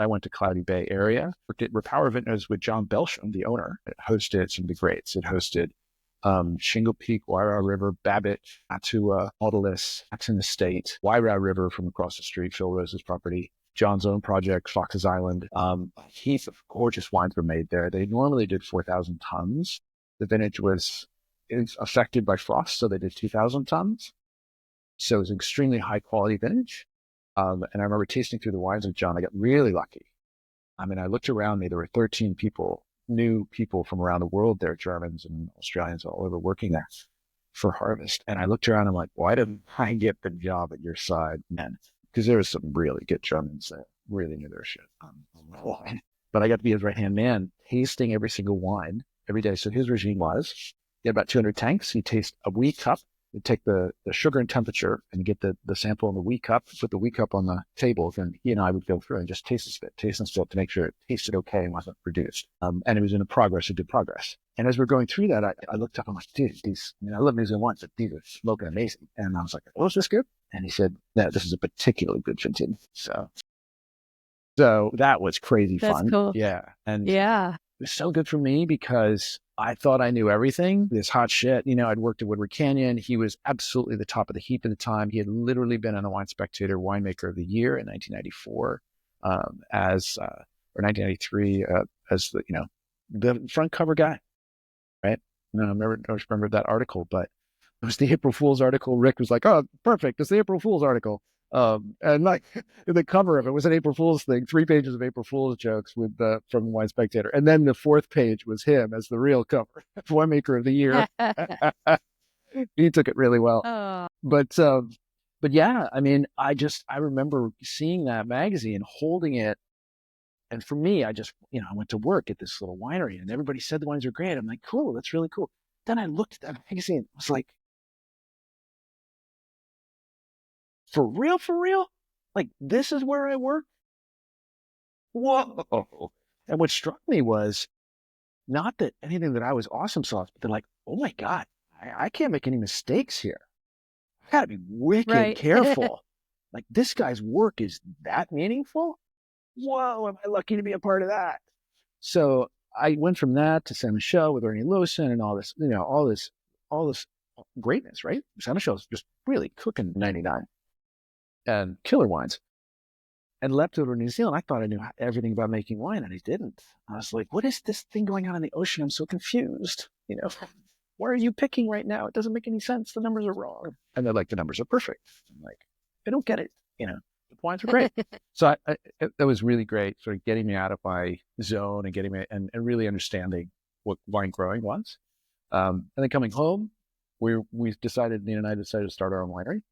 I went to Cloudy Bay area, worked at Power Vintners with John Belsham, the owner. It hosted some of the greats. It hosted Shingle Peak, Wairau River, Babbitt, Atua, Nautilus, Jackson Estate, Wairau River from across the street, Phil Rose's property, John's own project, Fox's Island. A heap of gorgeous wines were made there. They normally did 4,000 tons. The vintage was affected by frost, so they did 2,000 tons. So it was extremely high quality vintage. And I remember tasting through the wines with John. I got really lucky. I mean, I looked around me. There were 13 people, new people from around the world there, Germans and Australians all over working there for harvest. And I looked around and I'm like, why didn't I get the job at your side, man? Because there was some really good Germans that really knew their shit on that wine. But I got to be his right-hand man, tasting every single wine every day. So his regime was, he had about 200 tanks. He'd taste a wee cup. He'd take the sugar and temperature and get the sample in the wee cup, put the wee cup on the table. Then he and I would go through and just taste and spit to make sure it tasted okay and wasn't reduced. And it was in a progress, it did progress. And as we're going through that, I looked up, I'm like, dude, I love New Zealand wines, but these are smoking amazing. And I was like, oh, is this good? And he said, no, this is a particularly good vintage. So that was crazy That's fun. cool. Yeah. And Yeah. it was so good for me because I thought I knew everything, this hot shit. I'd worked at Woodward Canyon. He was absolutely the top of the heap at the time. He had literally been on the Wine Spectator Winemaker of the Year in 1994, or 1993, as the front cover guy, right? I remember that article, but it was the April Fool's article. Rick was like, oh, perfect. It's the April Fool's article. And like the cover of it was an April Fool's thing, 3 pages of April Fool's jokes from the Wine Spectator. And then the 4th page was him as the real cover, Winemaker of the Year. He took it really well. Oh. But yeah, I mean, I remember seeing that magazine, holding it. And for me, I went to work at this little winery and everybody said the wines are great. I'm like, cool, that's really cool. Then I looked at that magazine. I was like, for real? Like, this is where I work? Whoa. And what struck me was not that anything that I was awesome sauce, but they're like, oh my God, I can't make any mistakes here. I gotta be wicked Right. careful. Like, this guy's work is that meaningful? Whoa, am I lucky to be a part of that? So I went from that to San Michel with Ernie Lewison and all this, all this greatness, right? San Michel's just really cooking 99 and killer wines. And left over New Zealand. I thought I knew everything about making wine, and I didn't. I was like, what is this thing going on in the ocean? I'm so confused. Where are you picking right now? It doesn't make any sense. The numbers are wrong. And they're like, the numbers are perfect. I'm like, I don't get it. The wines are great. So that was really great, sort of getting me out of my zone and getting me and really understanding what wine growing was. And then coming home, we decided, Nina and I decided to start our own winery.